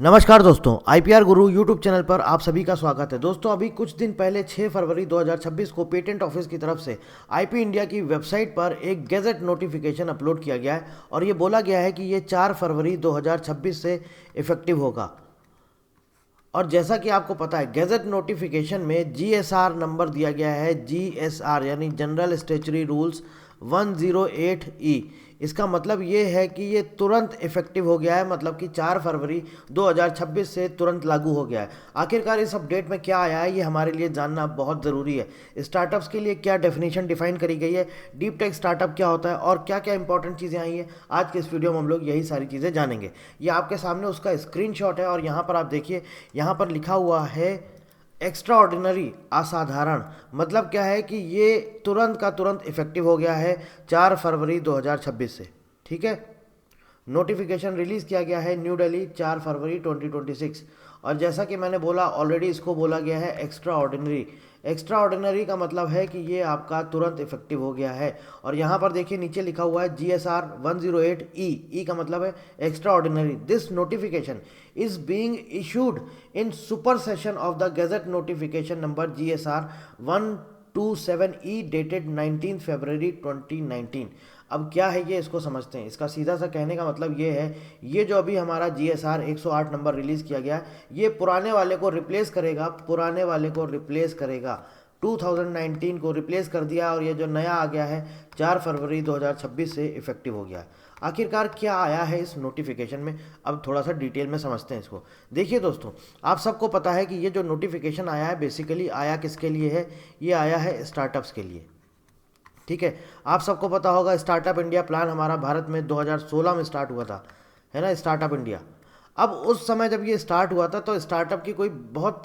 नमस्कार दोस्तों, आईपीआर गुरु YouTube channel पर आप सभी का स्वागत है। दोस्तों, अभी कुछ दिन पहले 6 फरवरी 2026 को पेटेंट ऑफिस की तरफ से आईपी इंडिया की वेबसाइट पर एक गैजेट नोटिफिकेशन अपलोड किया गया है और ये बोला गया है कि ये 4 फरवरी 2026 से इफेक्टिव होगा। और जैसा कि आपको पता है, गैजेट नोटिफिकेशन में जीएसआर नंबर दिया गया है, जीएसआर यानी जनरल स्टैट्यूटरी रूल्स 108E। इसका मतलब ये है कि ये तुरंत इफेक्टिव हो गया है, मतलब कि 4 फरवरी 2026 से तुरंत लागू हो गया है। आखिरकार इस अपडेट में क्या आया है, ये हमारे लिए जानना बहुत ज़रूरी है। स्टार्टअप्स के लिए क्या डेफिनेशन डिफाइन करी गई है, डीप टेक स्टार्टअप क्या होता है और क्या क्या इंपॉर्टेंट चीज़ें आई हैं, आज के इस वीडियो में हम लोग यही सारी चीज़ें जानेंगे। ये आपके सामने उसका स्क्रीनशॉट है और यहाँ पर आप देखिए, यहाँ पर लिखा हुआ है एक्स्ट्रा ऑर्डिनरी, असाधारण। मतलब क्या है कि ये तुरंत का तुरंत इफेक्टिव हो गया है 4 फरवरी 2026 से। ठीक है, नोटिफिकेशन रिलीज़ किया गया है न्यू दिल्ली 4 फरवरी 2026। और जैसा कि मैंने बोला ऑलरेडी, इसको बोला गया है एक्स्ट्रा ऑर्डिनरी। एक्स्ट्रा ऑर्डिनरी का मतलब है कि ये आपका तुरंत इफेक्टिव हो गया है। और यहाँ पर देखिए नीचे लिखा हुआ है GSR 108E। ई का मतलब है extra ordinary. This notification is being issued in super session of the gadget notification number GSR 127E dated 19 फरवरी 2019। अब क्या है ये, इसको समझते हैं। इसका सीधा सा कहने का मतलब ये है, ये जो अभी हमारा GSR 108 नंबर रिलीज़ किया गया, ये पुराने वाले को रिप्लेस करेगा, पुराने वाले को रिप्लेस करेगा। 2019 को रिप्लेस कर दिया और ये जो नया आ गया है 4 फरवरी 2026 से इफेक्टिव हो गया है। आखिरकार क्या आया है इस नोटिफिकेशन में, अब थोड़ा सा डिटेल में समझते हैं इसको। देखिए दोस्तों, आप सबको पता है कि ये जो नोटिफिकेशन आया है, बेसिकली आया किसके लिए है, ये आया है स्टार्टअप्स के लिए। ठीक है, आप सबको पता होगा स्टार्टअप इंडिया प्लान हमारा भारत में 2016 में स्टार्ट हुआ था, है ना, स्टार्टअप इंडिया। अब उस समय जब ये स्टार्ट हुआ था तो स्टार्टअप की कोई बहुत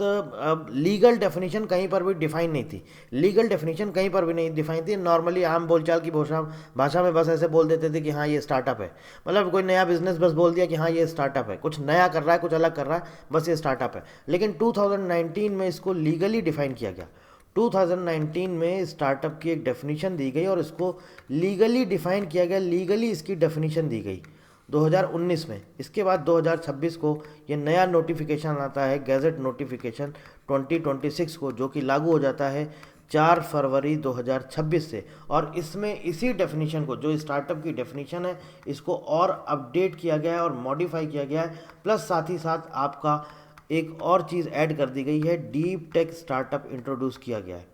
लीगल डेफिनेशन कहीं पर भी डिफाइन नहीं थी। लीगल डेफिनेशन कहीं पर भी नहीं डिफाइन थी। नॉर्मली आम बोलचाल की भाषा में बस ऐसे बोल देते थे कि हाँ ये स्टार्टअप है। मतलब कोई नया बिजनेस बस बोल दिया कि हाँ ये स्टार्टअप है, कुछ नया कर रहा है, कुछ अलग कर रहा है, बस ये स्टार्टअप है। लेकिन 2019 में इसको लीगली डिफाइन किया गया। 2019 में स्टार्टअप की एक डेफिनेशन दी गई और इसको लीगली डिफाइन किया गया, लीगली इसकी डेफिनेशन दी गई 2019 में। इसके बाद 2026 को ये नया नोटिफिकेशन आता है, गैजेट नोटिफिकेशन 2026 को, जो कि लागू हो जाता है 4 फरवरी 2026 से। और इसमें इसी डेफिनेशन को, जो स्टार्टअप की डेफिनेशन है, इसको और अपडेट किया गया है और मॉडिफाई किया गया है। प्लस साथ ही साथ आपका एक और चीज़ ऐड कर दी गई है, डीप टेक स्टार्टअप इंट्रोड्यूस किया गया है।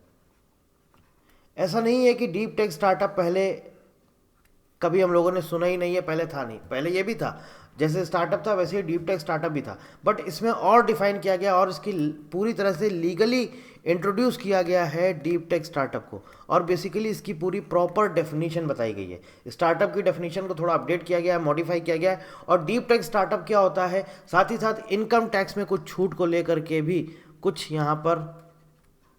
ऐसा नहीं है कि डीप टेक स्टार्टअप पहले कभी हम लोगों ने सुना ही नहीं है, पहले था नहीं, पहले ये भी था। जैसे स्टार्टअप था वैसे ही डीप टेक स्टार्टअप भी था, बट इसमें और डिफाइन किया गया और इसकी पूरी तरह से लीगली इंट्रोड्यूस किया गया है डीप टेक स्टार्टअप को। और बेसिकली इसकी पूरी प्रॉपर डेफिनेशन बताई गई है। स्टार्टअप की डेफिनेशन को थोड़ा अपडेट किया गया है, मॉडिफाई किया गया है। और डीप टेक स्टार्टअप क्या होता है, साथ ही साथ इनकम टैक्स में कुछ छूट को लेकर के भी कुछ यहाँ पर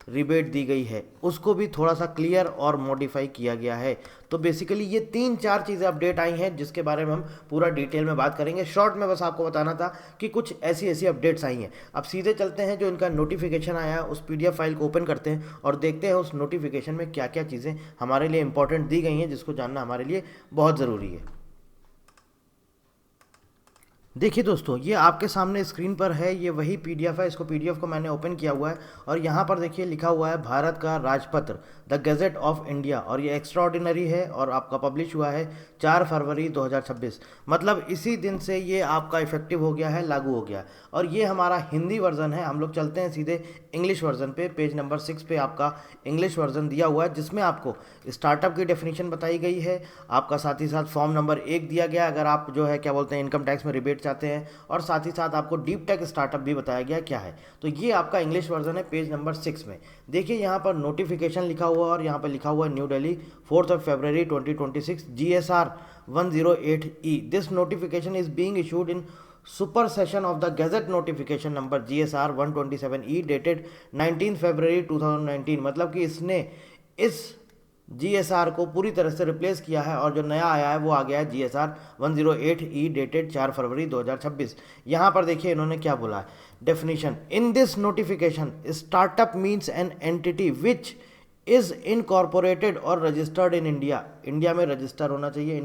रिबेट दी गई है, उसको भी थोड़ा सा क्लियर और मॉडिफाई किया गया है। तो बेसिकली ये 3-4 चीज़ें अपडेट आई हैं जिसके बारे में हम पूरा डिटेल में बात करेंगे। शॉर्ट में बस आपको बताना था कि कुछ ऐसी ऐसी अपडेट्स आई हैं। अब सीधे चलते हैं, जो इनका नोटिफिकेशन आया है उस PDF फाइल को ओपन करते हैं और देखते हैं उस नोटिफिकेशन में क्या क्या चीज़ें हमारे लिए इंपॉर्टेंट दी गई हैं, जिसको जानना हमारे लिए बहुत ज़रूरी है। देखिए दोस्तों, ये आपके सामने स्क्रीन पर है, ये वही PDF है। इसको PDF को मैंने ओपन किया हुआ है और यहाँ पर देखिए लिखा हुआ है भारत का राजपत्र, द गैजेट ऑफ इंडिया। और ये एक्स्ट्रा ऑर्डिनरी है और आपका पब्लिश हुआ है 4 फरवरी 2026। मतलब इसी दिन से ये आपका इफेक्टिव हो गया है, लागू हो गया। और ये हमारा हिंदी वर्जन है। हम लोग चलते हैं सीधे इंग्लिश वर्जन पे। पेज नंबर 6 पे आपका इंग्लिश वर्जन दिया हुआ है, जिसमें आपको स्टार्टअप की डेफिनेशन बताई गई है। आपका साथ ही साथ फॉर्म नंबर 1 दिया गया अगर आप जो है क्या बोलते हैं इनकम टैक्स में रिबेट चाहते हैं। और साथ ही साथ आपको डीप टेक स्टार्टअप भी बताया गया क्या है। तो ये आपका इंग्लिश वर्जन है पेज नंबर 6 में। देखिए यहाँ पर नोटिफिकेशन लिखा हुआ है और यहाँ पर लिखा हुआ है new Delhi 4 February 2026 GSR 108E। This notification is being issued in super session of the gadget notification number GSR 127E dated 19 फरवरी 2019। मतलब कि इसने इस GSR को पूरी तरह से रिप्लेस किया है और जो नया आया है वो आ गया है GSR 108E डेटेड 4 फरवरी 2026। यहाँ पर देखिए इन्होंने क्या बोला है, definition. In this notification startup means an entity which is incorporated और रजिस्टर्ड इन इंडिया। इंडिया में रजिस्टर होना चाहिए,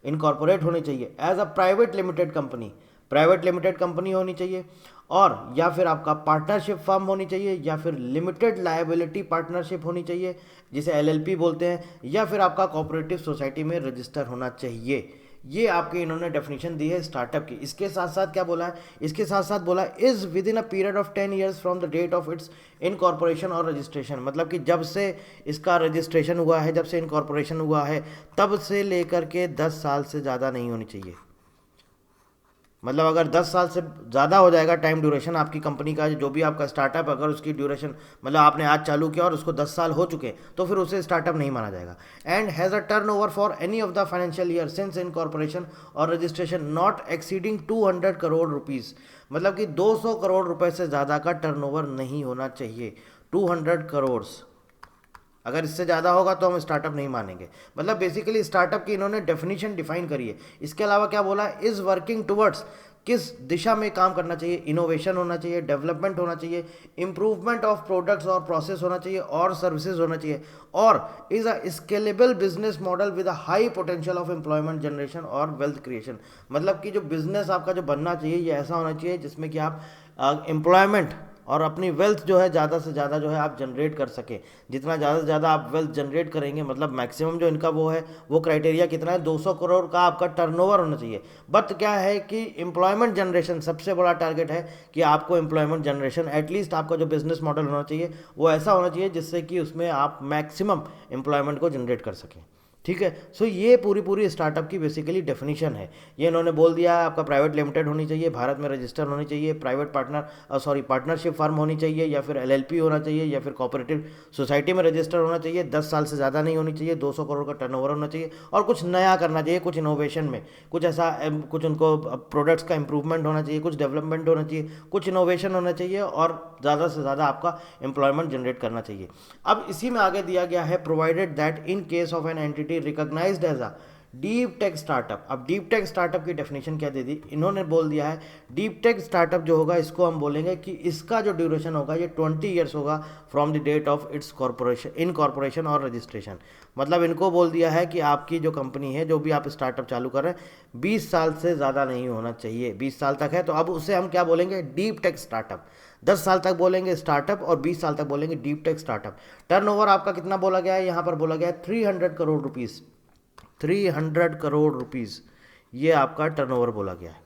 इनकॉर्पोरेट होनी चाहिए as a private limited company. Private limited company होनी चाहिए, और या फिर आपका पार्टनरशिप फर्म होनी चाहिए, या फिर लिमिटेड लायबिलिटी पार्टनरशिप होनी चाहिए जिसे एलएलपी बोलते हैं, या फिर आपका कोऑपरेटिव सोसाइटी में रजिस्टर होना चाहिए। ये आपके इन्होंने डेफिनेशन दी है स्टार्टअप की। इसके साथ साथ क्या बोला है, इसके साथ साथ बोला is within a period of 10 years from the date of its incorporation और रजिस्ट्रेशन, मतलब कि जब से इसका रजिस्ट्रेशन हुआ है, जब से इनकॉर्पोरेशन हुआ है, तब से लेकर के 10 साल से ज़्यादा नहीं होनी चाहिए। मतलब अगर 10 साल से ज़्यादा हो जाएगा टाइम ड्यूरेशन आपकी कंपनी का, जो भी आपका स्टार्टअप, अगर उसकी ड्यूरेशन मतलब आपने आज चालू किया और उसको 10 साल हो चुके, तो फिर उसे स्टार्टअप नहीं माना जाएगा। And has a turnover for any of the financial year since incorporation और registration not exceeding 200 crore rupees, मतलब कि 200 करोड़ रुपए से ज़्यादा का टर्नओवर नहीं होना चाहिए। 200 करोड़, अगर इससे ज़्यादा होगा तो हम स्टार्टअप नहीं मानेंगे। मतलब बेसिकली स्टार्टअप की इन्होंने डेफिनेशन डिफाइन करी है। इसके अलावा क्या बोला, इज़ वर्किंग टुवर्ड्स, किस दिशा में काम करना चाहिए, इनोवेशन होना चाहिए, डेवलपमेंट होना चाहिए, इंप्रूवमेंट ऑफ प्रोडक्ट्स और प्रोसेस होना चाहिए, और सर्विसेज होना चाहिए, और is a scalable business model with a high potential of employment generation और वेल्थ क्रिएशन। मतलब कि जो बिजनेस आपका जो बनना चाहिए ये ऐसा होना चाहिए जिसमें कि आप एम्प्लॉयमेंट और अपनी वेल्थ जो है ज़्यादा से ज़्यादा जो है आप जनरेट कर सकें। जितना ज़्यादा से ज़्यादा आप वेल्थ जनरेट करेंगे, मतलब मैक्सिमम जो इनका वो है, वो क्राइटेरिया कितना है, 200 करोड़ का आपका टर्नओवर होना चाहिए। बट क्या है कि एम्प्लॉयमेंट जनरेशन सबसे बड़ा टारगेट है कि आपको एम्प्लॉयमेंट जनरेशन, एटलीस्ट आपका जो बिजनेस मॉडल होना चाहिए वो ऐसा होना चाहिए जिससे कि उसमें आप मैक्सिमम एम्प्लॉयमेंट को जनरेट कर सकें। ठीक है, सो ये पूरी स्टार्टअप की बेसिकली डेफिनेशन है। ये इन्होंने बोल दिया है आपका प्राइवेट लिमिटेड होनी चाहिए, भारत में रजिस्टर होनी चाहिए, प्राइवेट पार्टनरशिप फर्म होनी चाहिए, या फिर एलएलपी होना चाहिए, या फिर कोऑपरेटिव सोसाइटी में रजिस्टर होना चाहिए, 10 साल से ज़्यादा नहीं होनी चाहिए, 200 करोड़ का टर्नओवर होना चाहिए, और कुछ नया करना चाहिए, कुछ इनोवेशन में कुछ ऐसा, कुछ उनको प्रोडक्ट्स का इंप्रूवमेंट होना चाहिए, कुछ डेवलपमेंट होना चाहिए, कुछ इनोवेशन होना चाहिए, और ज़्यादा से ज़्यादा आपका एम्प्लॉयमेंट जनरेट करना चाहिए। अब इसी में आगे दिया गया है provided that in case of an entity recognised as a deep tech startup. अब डीप टेक स्टार्टअप की डेफिनेशन क्या दे दी इन्होंने, बोल दिया है डीप टेक स्टार्टअप जो होगा इसको हम बोलेंगे कि इसका जो ड्यूरेशन होगा ये 20 ईयर्स होगा from the date of its incorporation और रजिस्ट्रेशन। मतलब इनको बोल दिया है कि आपकी जो कंपनी है, जो भी आप स्टार्टअप चालू कर रहे हैं, 20 साल से ज़्यादा नहीं होना चाहिए। 20 साल तक है तो अब उसे हम क्या बोलेंगे, डीप टेक स्टार्टअप। 10 साल तक बोलेंगे स्टार्टअप और 20 साल तक बोलेंगे डीप टेक स्टार्टअप। टर्नओवर आपका कितना बोला गया है, यहाँ पर बोला गया है 300 करोड़ रुपीज़। 300 करोड़ रुपीज़ ये आपका टर्नओवर बोला गया है,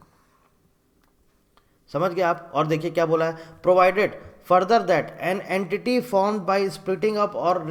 समझ गए आप। और देखिए क्या बोला है, provided further that an entity formed by splitting up or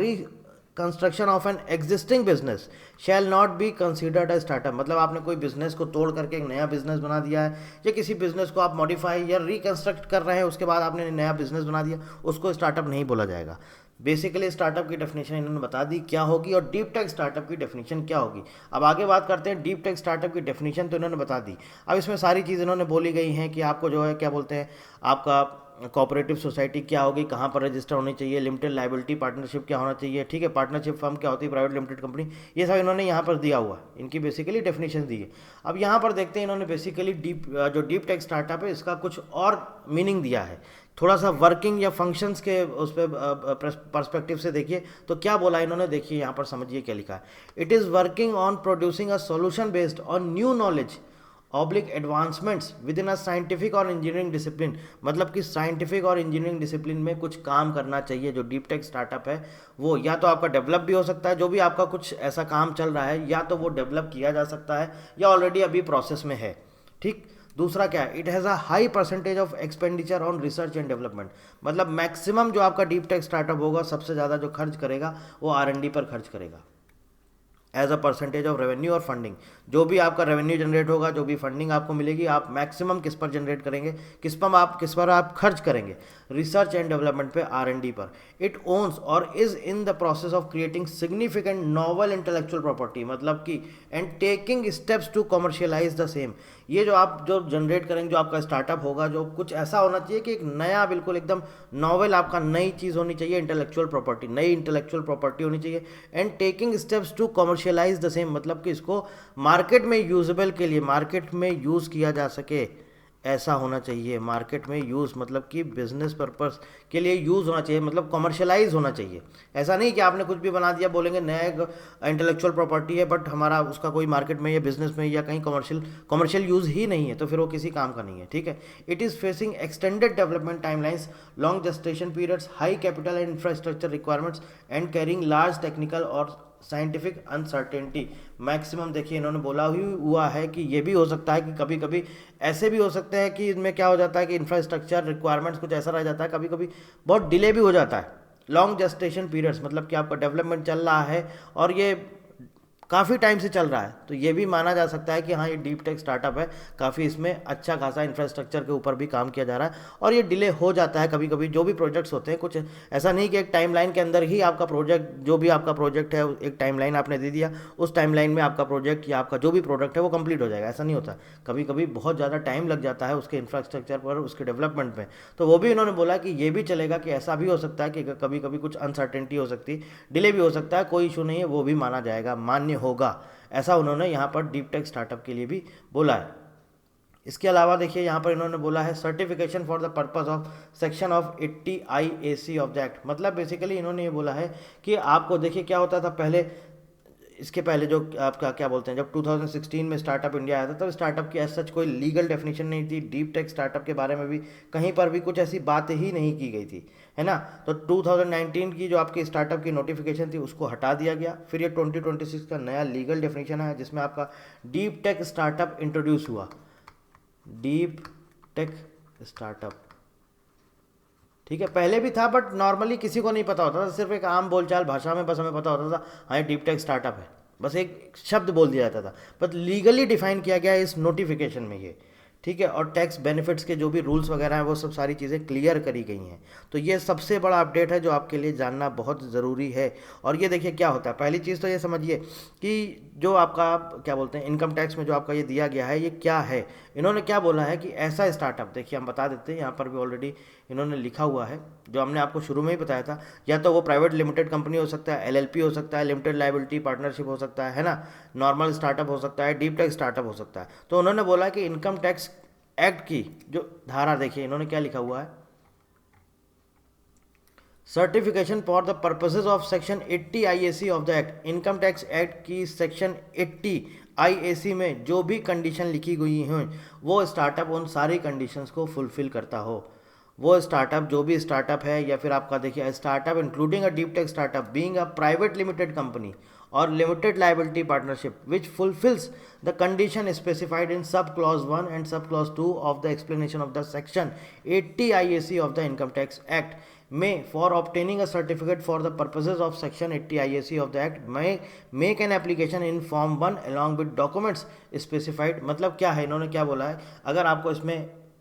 construction of an existing business shall not be considered a startup. मतलब आपने कोई बिजनेस को तोड़ करके एक नया बिजनेस बना दिया है, या किसी बिजनेस को आप मॉडिफाई या रिकंस्ट्रक्ट कर रहे हैं, उसके बाद आपने नया बिजनेस बना दिया, उसको स्टार्टअप नहीं बोला जाएगा। बेसिकली स्टार्टअप की डेफिनेशन इन्होंने बता दी क्या होगी, और डीप टेक स्टार्टअप की डेफिनेशन क्या होगी। अब आगे बात करते हैं डीप टेक स्टार्टअप की डेफिनेशन, तो इन्होंने बता दी। अब इसमें सारी चीज़ इन्होंने बोली गई हैं कि आपको जो है क्या बोलते हैं, आपका कोऑपरेटिव सोसाइटी क्या होगी, कहाँ पर रजिस्टर होनी चाहिए, लिमिटेड लायबिलिटी पार्टनरशिप क्या होना चाहिए, ठीक है, पार्टनरशिप फर्म क्या होती है, प्राइवेट लिमिटेड कंपनी, ये सब इन्होंने यहाँ पर दिया हुआ, इनकी बेसिकली डेफिनेशन दी है। अब यहाँ पर देखते हैं इन्होंने बेसिकली जो डीप टेक स्टार्टअप है इसका कुछ और मीनिंग दिया है, थोड़ा सा वर्किंग या फंक्शंस के उस पर पर्सपेक्टिव से देखिए तो क्या बोला इन्होंने, देखिए यहाँ पर समझिए क्या लिखा है। It is working on producing a solution based on new knowledge oblique advancements with in a scientific और इंजीनियरिंग डिसिप्लिन। मतलब कि साइंटिफिक और इंजीनियरिंग डिसिप्लिन में कुछ काम करना चाहिए। जो डीप टेक स्टार्टअप है वो या तो आपका डेवलप भी हो सकता है, जो भी आपका कुछ ऐसा काम चल रहा है या तो वो डेवलप किया जा सकता है या ऑलरेडी अभी प्रोसेस में है, ठीक। दूसरा क्या है, it has a high percentage of expenditure on research and development. मतलब मैक्सिमम जो आपका डीप टेक स्टार्टअप होगा सबसे ज़्यादा जो खर्च करेगा वो R&D पर खर्च करेगा as a percentage of revenue और फंडिंग। जो भी आपका रेवेन्यू जनरेट होगा, जो भी फंडिंग आपको मिलेगी, आप मैक्सिमम किस पर जनरेट करेंगे, किस पर आप खर्च करेंगे, रिसर्च एंड डेवलपमेंट पे, R&D पर। इट ओन्स और is in the process of creating significant novel intellectual property. मतलब कि and taking steps to commercialise the same. ये जो आप जो जनरेट करेंगे, जो आपका स्टार्टअप होगा, जो कुछ ऐसा होना चाहिए कि एक नया बिल्कुल एकदम नॉवल आपका नई चीज़ होनी चाहिए, इंटेलेक्चुअल प्रॉपर्टी, नई इंटेलेक्चुअल प्रॉपर्टी होनी चाहिए। And taking steps to commercialise the same, मतलब कि इसको मार्केट में यूजेबल के लिए, मार्केट में यूज़ किया जा सके ऐसा होना चाहिए, मार्केट में यूज़ मतलब कि बिजनेस पर्पस के लिए यूज़ होना चाहिए, मतलब कमर्शलाइज होना चाहिए। ऐसा नहीं कि आपने कुछ भी बना दिया, बोलेंगे नया एक इंटेलेक्चुअल प्रॉपर्टी है बट हमारा उसका कोई मार्केट में या बिजनेस में या कहीं कमर्शियल यूज़ ही नहीं है, तो फिर वो किसी काम का नहीं है। ठीक है। It is facing extended development timelines, long gestation periods, high capital and infrastructure requirements and carrying large technical और साइंटिफिक अनसर्टेनिटी। मैक्सिमम देखिए इन्होंने बोला हुआ है कि ये भी हो सकता है कि कभी कभी ऐसे भी हो सकते हैं कि इनमें क्या हो जाता है कि इंफ्रास्ट्रक्चर रिक्वायरमेंट्स कुछ ऐसा रह जाता है, कभी कभी बहुत डिले भी हो जाता है। लॉन्ग जेस्टेशन पीरियड्स मतलब कि आपका डेवलपमेंट चल रहा है और ये काफ़ी टाइम से चल रहा है, तो ये भी माना जा सकता है कि हाँ ये डीप टेक स्टार्टअप है, काफ़ी इसमें अच्छा खासा इंफ्रास्ट्रक्चर के ऊपर भी काम किया जा रहा है और ये डिले हो जाता है कभी कभी। जो भी प्रोजेक्ट्स होते हैं कुछ ऐसा नहीं कि एक टाइमलाइन के अंदर ही आपका प्रोजेक्ट, जो भी आपका प्रोजेक्ट है एक टाइमलाइन आपने दे दिया, उस टाइमलाइन में आपका प्रोजेक्ट या आपका जो भी प्रोडक्ट है वो कंप्लीट हो जाएगा, ऐसा नहीं होता। कभी कभी बहुत ज़्यादा टाइम लग जाता है उसके इंफ्रास्ट्रक्चर पर, उसके डेवलपमेंट में। तो वो भी इन्होंने बोला कि ये भी चलेगा कि ऐसा भी हो सकता है कि कभी कभी कुछ अनसर्टेनिटी हो सकती है, डिले भी हो सकता है, कोई इशू नहीं है, वो भी माना जाएगा, मान्य होगा। ऐसा उन्होंने यहाँ पर डीप टेक स्टार्टअप के लिए भी बोला है। इसके अलावा देखिए यहाँ पर इन्होंने बोला है certification for the purpose of section of 80 IAC of the act. मतलब बेसिकली इन्होंने ये बोला है कि आपको देखिए क्या होता था पहले, इसके पहले जो आपका क्या बोलते हैं, जब 2016 में स्टार्टअप इंडिया आया था तब स्टार्टअप की एज सच कोई लीगल डेफिनेशन नहीं थी, डीप टेक स्टार्टअप के बारे में भी कहीं पर भी कुछ ऐसी बात ही नहीं की गई थी, है ना। तो 2019 की जो आपकी स्टार्टअप की नोटिफिकेशन थी उसको हटा दिया गया, फिर ये 2026 का नया लीगल डेफिनेशन है जिसमें आपका डीप टेक स्टार्टअप इंट्रोड्यूस हुआ। डीप टेक स्टार्टअप, ठीक है, पहले भी था बट नॉर्मली किसी को नहीं पता होता था, सिर्फ एक आम बोलचाल भाषा में बस हमें पता होता था हाँ ये डीप टेक स्टार्टअप है, बस एक शब्द बोल दिया जाता था। बट लीगली डिफाइन किया गया है इस नोटिफिकेशन में ये, ठीक है। और टैक्स बेनिफिट्स के जो भी रूल्स वगैरह हैं वो सब सारी चीज़ें क्लियर करी गई हैं। तो ये सबसे बड़ा अपडेट है जो आपके लिए जानना बहुत ज़रूरी है। और ये देखिए क्या होता है, पहली चीज़ तो ये समझिए कि जो आपका क्या बोलते हैं इनकम टैक्स में जो आपका ये दिया गया है ये क्या है। इन्होंने क्या बोला है कि ऐसा स्टार्टअप, देखिए हम बता देते हैं, यहाँ पर भी ऑलरेडी इन्होंने लिखा हुआ है जो हमने आपको शुरू में ही बताया था, या तो वो प्राइवेट लिमिटेड कंपनी हो सकता है, LLP हो सकता है, लिमिटेड लाइबिलिटी पार्टनरशिप हो सकता है ना, नॉर्मल स्टार्टअप हो सकता है, डीप टेक स्टार्टअप हो सकता है। तो उन्होंने बोला कि इनकम टैक्स एक्ट की जो धारा देखिए इन्होंने क्या लिखा हुआ है, certification for the purposes of section 80 IAC of the act. Income tax act की सेक्शन 80 IAC में जो भी कंडीशन लिखी गई हैं वो स्टार्टअप उन सारी कंडीशंस को फुलफिल करता हो। वो स्टार्टअप जो भी स्टार्टअप है, या फिर आपका देखिए startup including a deep tech startup being a private limited company or limited liability partnership which fulfills the condition specified in sub clause 1 and sub clause 2 of the explanation of the section 80 IAC of the Income Tax Act may, for obtaining a certificate for the purposes of section 80 IAC of the act, may make an application in form 1 along with documents specified। मतलब क्या है, इन्होंने क्या बोला है, अगर आपको इसमें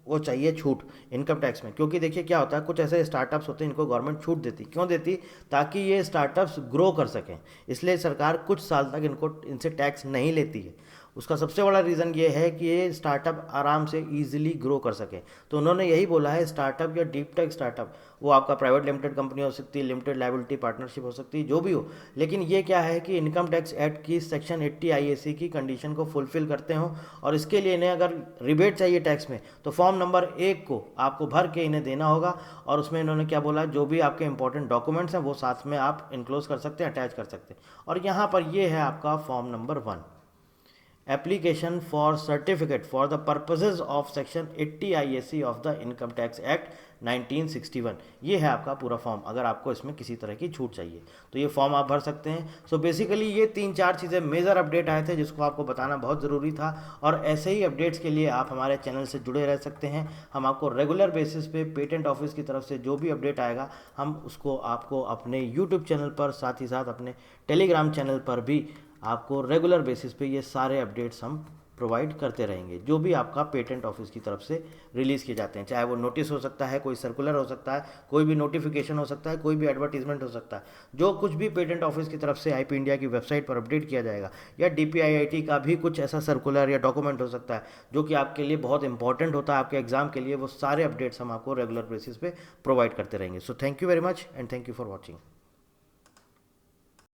वो चाहिए छूट इनकम टैक्स में, क्योंकि देखिए क्या होता है कुछ ऐसे स्टार्टअप्स होते हैं इनको गवर्नमेंट छूट देती, क्यों देती, ताकि ये स्टार्टअप्स ग्रो कर सकें, इसलिए सरकार कुछ साल तक इनसे टैक्स नहीं लेती है। उसका सबसे बड़ा रीज़न ये है कि ये स्टार्टअप आराम से ईजिली ग्रो कर सके। तो उन्होंने यही बोला है स्टार्टअप या डीप टेक स्टार्टअप, वो आपका प्राइवेट लिमिटेड कंपनी हो सकती है, लिमिटेड लाइबिलिटी पार्टनरशिप हो सकती है, जो भी हो, लेकिन ये क्या है कि इनकम टैक्स एक्ट की सेक्शन 80 IAC की कंडीशन को फुलफिल करते हो। और इसके लिए इन्हें अगर रिबेट चाहिए टैक्स में तो फॉर्म नंबर 1 को आपको भर के इन्हें देना होगा। और उसमें इन्होंने क्या बोला, जो भी आपके इंपॉर्टेंट डॉक्यूमेंट्स हैं वो साथ में आप इनक्लोज कर सकते हैं, अटैच कर सकते हैं। और यहाँ पर ये है आपका form number 1, application for certificate for the purposes of section 80 IAC of the income tax act 1961। ये है आपका पूरा फॉर्म, अगर आपको इसमें किसी तरह की छूट चाहिए तो ये फॉर्म आप भर सकते हैं। सो बेसिकली ये 3-4 चीज़ें मेजर अपडेट आए थे जिसको आपको बताना बहुत ज़रूरी था। और ऐसे ही अपडेट्स के लिए आप हमारे चैनल से जुड़े रह सकते हैं। हम आपको रेगुलर बेसिस पे पेटेंट ऑफिस की तरफ से जो भी अपडेट आएगा हम उसको आपको अपने यूट्यूब चैनल पर, साथ ही साथ अपने टेलीग्राम चैनल पर भी आपको रेगुलर बेसिस पे ये सारे अपडेट्स हम प्रोवाइड करते रहेंगे, जो भी आपका पेटेंट ऑफिस की तरफ से रिलीज़ किए जाते हैं, चाहे वो नोटिस हो सकता है, कोई सर्कुलर हो सकता है, कोई भी नोटिफिकेशन हो सकता है, कोई भी एडवर्टीजमेंट हो सकता है। जो कुछ भी पेटेंट ऑफिस की तरफ से आईपी इंडिया की वेबसाइट पर अपडेट किया जाएगा, या DPIIT का भी कुछ ऐसा सर्कुलर या डॉक्यूमेंट हो सकता है जो कि आपके लिए बहुत इंपॉर्टेंट होता है आपके एग्जाम के लिए, वो सारे अपडेट्स हम आपको रेगुलर बेसिस पे प्रोवाइड करते रहेंगे। So thank you very much and thank you for watching.